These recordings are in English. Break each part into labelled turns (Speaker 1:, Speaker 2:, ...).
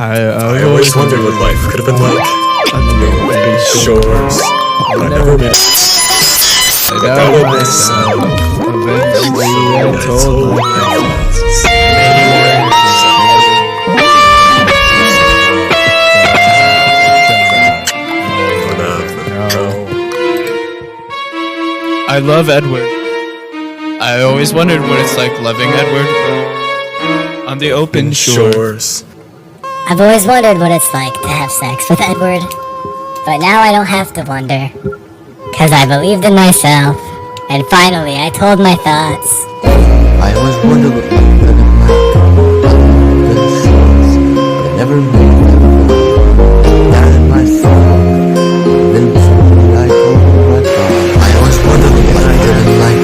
Speaker 1: I always wondered what life could have been like on the open shores, but I never made it. I doubted myself. Eventually, I told my thoughts.
Speaker 2: I love Edward. I always wondered what it's like loving Edward on the open shores.
Speaker 3: I've always wondered what it's like to have sex with Edward, but now I don't have to wonder, cause I believed in myself, and finally I told my thoughts.
Speaker 4: I always wondered what life could have been like on the shores, but I never made that vow. Doubted myself, eventually I told my thoughts. I always wondered what life could have been like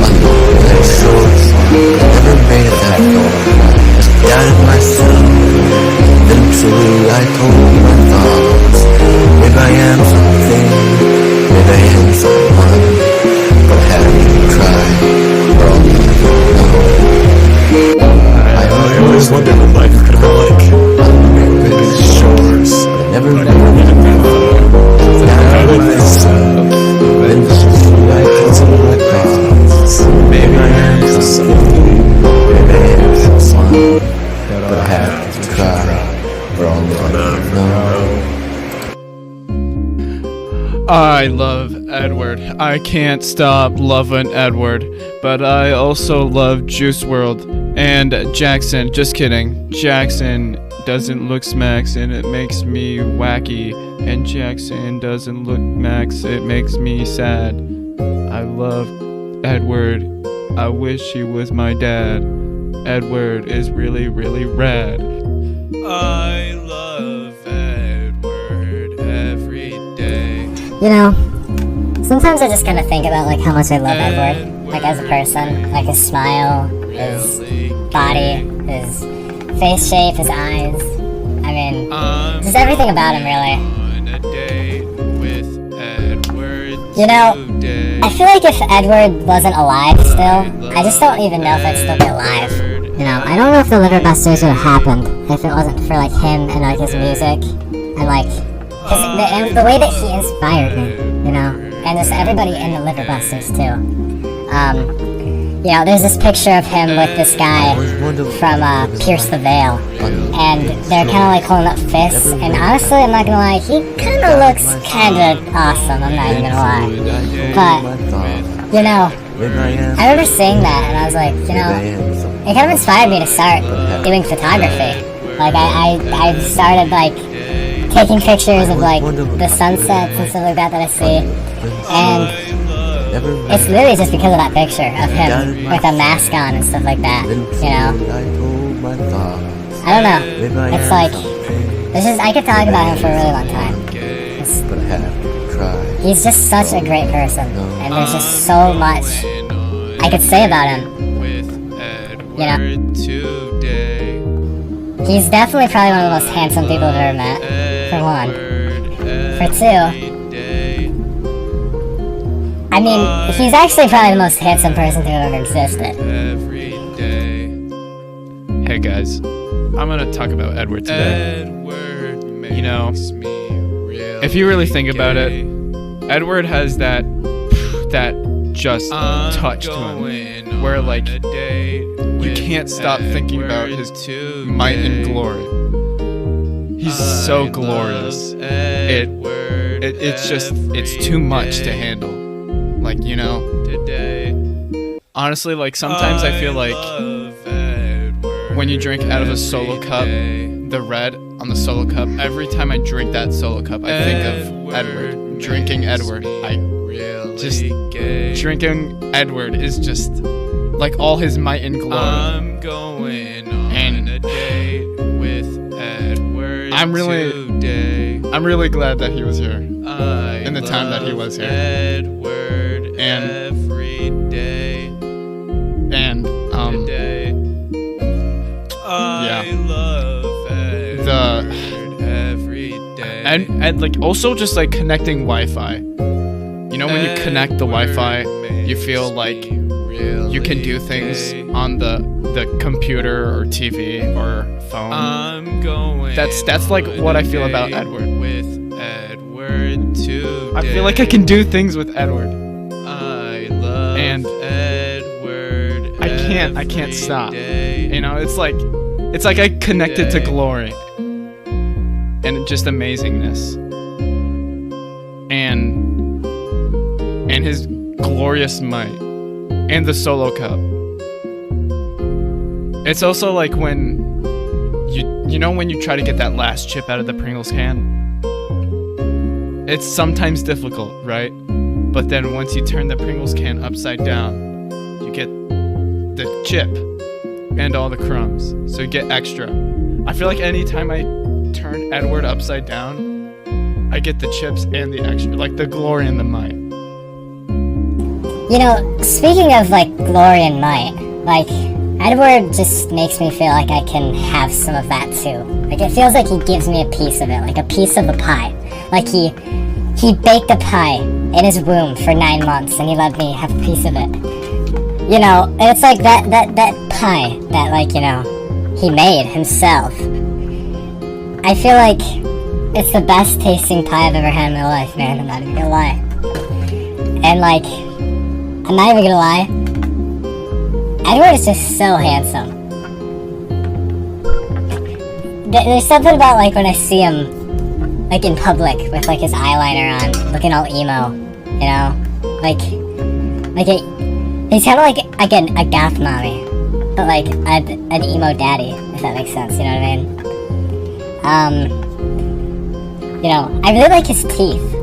Speaker 4: on the open shores, but I never made that vow. Doubted myself. Eventually I told my thoughts. Maybe I am something, maybe I am someone, but I haven't tried, or I'll never know. I always wondered what life could have been like on the open shores, but I never made that vow. Doubted myself. Eventually I told my thoughts. Maybe I am something, maybe I am someone, but I haven't tried.
Speaker 2: I love Edward. I can't stop loving Edward. But I also love Juice WRLD and Jackson. Just kidding. Jackson doesn't look smacks and it makes me wacky. And Jackson doesn't look max, it makes me sad. I love Edward. I wish he was my dad. Edward is really, really rad. I love Edward every day.
Speaker 3: You know, sometimes I just kind of think about like how much I love Edward, like as a person, like his smile, his body, his face shape, his eyes. I mean, just everything about him really. You know, I feel like if Edward wasn't alive still, I just don't even know if I'd still be alive. You know, I don't know if the Liver Busters would have happened if it wasn't for like him and like his music and like the way that he inspired me, you know, and just everybody in the Liver Busters too. You know, there's this picture of him with this guy from Pierce the Veil, and they're kind of like holding up fists, and honestly, I'm not gonna lie, he kind of looks kind of awesome, I'm not even gonna lie. But, you know, I remember seeing that, and I was like, you know, it kind of inspired me to start doing photography. Like, I started, like, taking pictures of, like, the sunsets and stuff like that I see, and it's literally just because of that picture of him with a mask on and stuff like that, you know? I don't know, it's like, it's just, I could talk about him for a really long time. He's just such a great person, and there's just so much I could say about him, you know? He's definitely probably one of the most handsome people I've ever met, for one. For two, I mean, he's actually probably the most handsome person to have ever existed.
Speaker 2: Hey guys, I'm gonna talk about Edward today. You know, if you really think about it, Edward has that just touch to him, where like you can't stop thinking about his might and glory. He's so glorious. It's too much to handle. Like, you know, honestly, like sometimes I feel like when you drink out of a solo cup, the red on the solo cup, every time I drink that solo cup, I think of Edward. Drinking Edward. Drinking Edward is just like all his might and glory. I'm going on a date with Edward. I'm really glad that he was here in the time that he was here. Edward every day. And and like also just like connecting Wi-Fi. You know, when you connect the Wi-Fi, you feel like you can do things on the computer or TV or phone That's like what I feel about Edward.
Speaker 5: With Edward today.
Speaker 2: I feel like I can do things with Edward.
Speaker 5: I love
Speaker 2: And
Speaker 5: Edward.
Speaker 2: I can't stop.
Speaker 5: Day.
Speaker 2: You know, it's like I connected to glory and just amazingness and his glorious might and the solo cup. It's also like when you know when you try to get that last chip out of the Pringles can. It's sometimes difficult, right? But then once you turn the Pringles can upside down, you get the chip and all the crumbs, so you get extra. I feel like anytime I turn Edward upside down, I get the chips and the extra, like the glory and the might.
Speaker 3: You know, speaking of like glory and might, like Edward just makes me feel like I can have some of that too. Like it feels like he gives me a piece of it, like a piece of the pie. Like he baked a pie in his womb for 9 months and he let me have a piece of it. You know, and it's like that pie that, like, you know, he made himself. I feel like it's the best tasting pie I've ever had in my life, man. I'm not even gonna lie. And like, I'm not even gonna lie, Edward is just so handsome. There's something about like when I see him like in public with like his eyeliner on, looking all emo, you know? Like he's kind of like a goth mommy, but like an emo daddy, if that makes sense, you know what I mean? You know, I really like his teeth.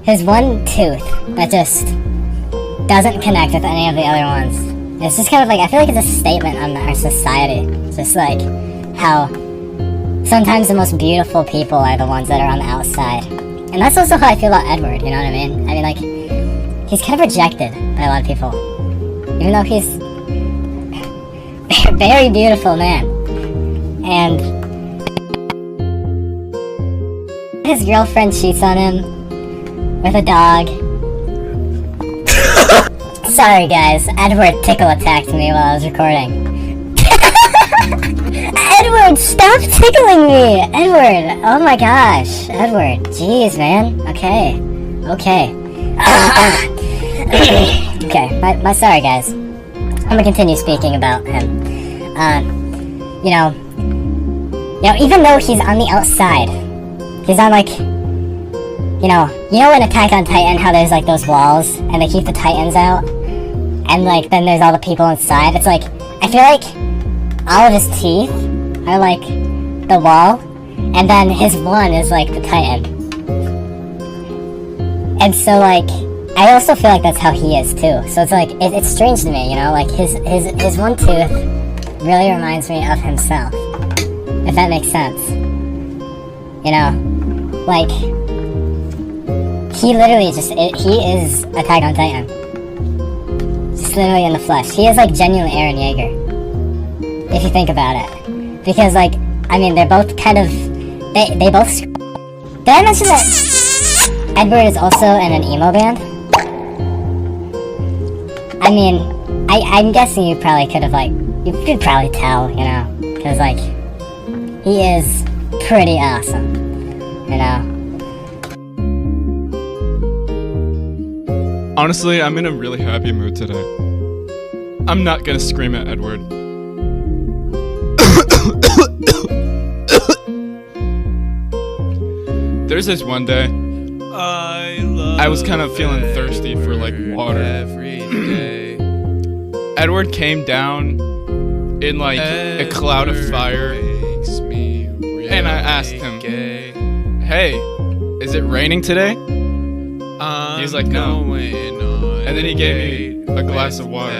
Speaker 3: His one tooth that just doesn't connect with any of the other ones. It's just kind of like, I feel like it's a statement on our society. It's just like how sometimes the most beautiful people are the ones that are on the outside. And that's also how I feel about Edward, you know what I mean? I mean, like, he's kind of rejected by a lot of people. Even though he's a very beautiful man. And his girlfriend cheats on him with a dog. Sorry guys, Edward tickle attacked me while I was recording. Edward, stop tickling me! Edward, oh my gosh. Edward, jeez man. Okay. Okay, my sorry guys. I'm gonna continue speaking about him. You know, even though he's on the outside, he's on like, you know in Attack on Titan how there's like those walls and they keep the Titans out, and like then there's all the people inside. It's like, I feel like all of his teeth are like the wall, and then his one is like the Titan. And so like, I also feel like that's how he is too. So it's like, it's strange to me, you know, like his one tooth really reminds me of himself, if that makes sense. You know, like, he literally he is Attack on Titan. Just literally in the flesh. He is like genuinely Eren Yeager, if you think about it. Because like, I mean, they're both kind of, they both, did I mention that Edward is also in an emo band? I mean, I'm guessing you probably could have like, you could probably tell, you know, because like, he is pretty awesome, you know.
Speaker 2: Honestly, I'm in a really happy mood today. I'm not gonna scream at Edward. There's this one day, I was kind of feeling thirsty for like water.
Speaker 5: Every day.
Speaker 2: Edward came down in like a cloud of fire, and I asked him, "Hey, is it raining today?" He's like, "No." And then he gave me a glass of water.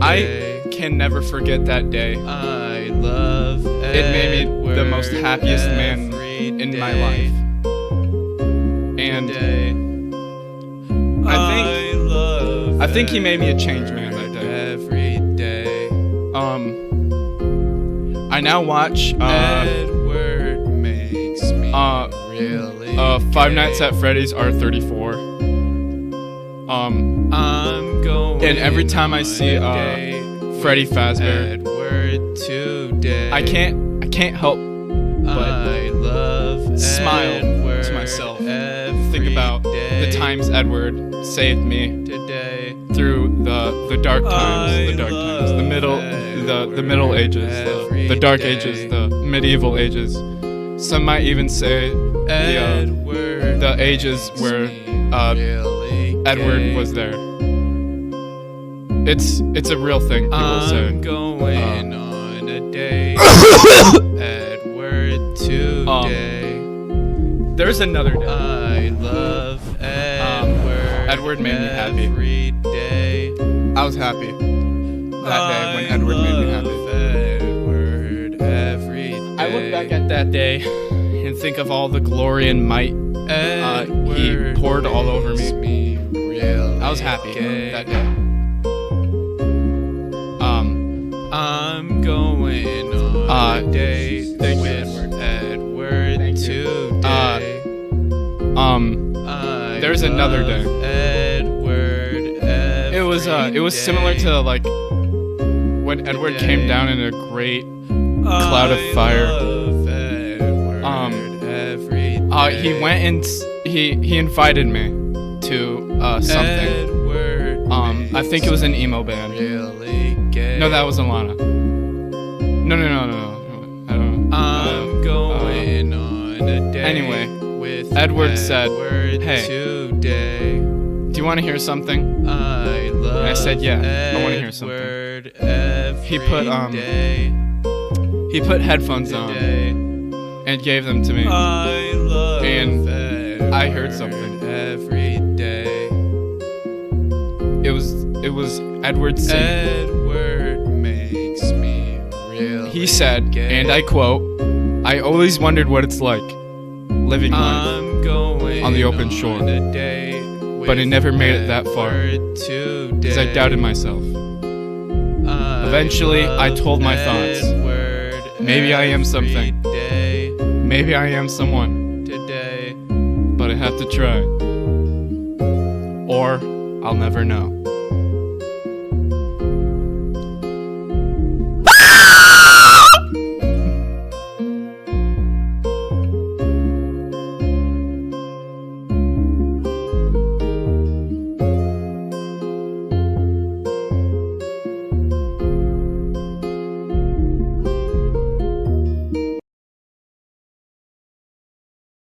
Speaker 2: I can never forget that day.
Speaker 5: I love
Speaker 2: It made me the most happiest man in my life. And I think he made me a changed man that day.
Speaker 5: Every day.
Speaker 2: I now watch
Speaker 5: Edward makes me really
Speaker 2: Five Nights at Freddy's R34.
Speaker 5: I'm going
Speaker 2: and every time I see Freddy Fazbear,
Speaker 5: Edward today.
Speaker 2: I can't help but
Speaker 5: I love
Speaker 2: smile
Speaker 5: Edward
Speaker 2: to myself.
Speaker 5: every
Speaker 2: Think about
Speaker 5: day.
Speaker 2: the times Edward saved me
Speaker 5: Today.
Speaker 2: through the dark times, the Middle Ages, the Dark Ages, the medieval ages. Some might even say the ages where Edward was there. It's a real thing. People say.
Speaker 5: I'm going on a date. Edward today.
Speaker 2: There's another day.
Speaker 5: I love Edward.
Speaker 2: Edward made me happy.
Speaker 5: Every day.
Speaker 2: I was happy that day when Edward made me happy.
Speaker 5: Edward every day.
Speaker 2: I look back at that day and think of all the glory and might he poured all over me. I was happy that day.
Speaker 5: I'm going on a date
Speaker 2: thank you,
Speaker 5: with Edward
Speaker 2: Thank you.
Speaker 5: today.
Speaker 2: There's another day.
Speaker 5: Edward
Speaker 2: It was similar to like when Edward came down in a great cloud of fire. He went and he invited me to something. I think it was an emo band. No, that was Alana. No. I don't know.
Speaker 5: I'm going on a date.
Speaker 2: Anyway,
Speaker 5: with
Speaker 2: Edward said,
Speaker 5: Edward
Speaker 2: "Hey,
Speaker 5: today.
Speaker 2: do you want to hear something?"
Speaker 5: I love
Speaker 2: And I said, "Yeah, I want to hear something." He put headphones on and gave them to me. And I heard something.
Speaker 5: Every day.
Speaker 2: It was Edward singing.
Speaker 5: Edward makes me really
Speaker 2: He said,
Speaker 5: gay.
Speaker 2: and I quote, "I always wondered what it's like living life
Speaker 5: I'm going
Speaker 2: on the open shore,
Speaker 5: on a date
Speaker 2: but it
Speaker 5: with
Speaker 2: never made it that far,
Speaker 5: Edward
Speaker 2: because I doubted myself. Eventually, I told my thoughts. Maybe I am something. Maybe I am someone,
Speaker 5: Today.
Speaker 2: but I have to try. Or I'll never know."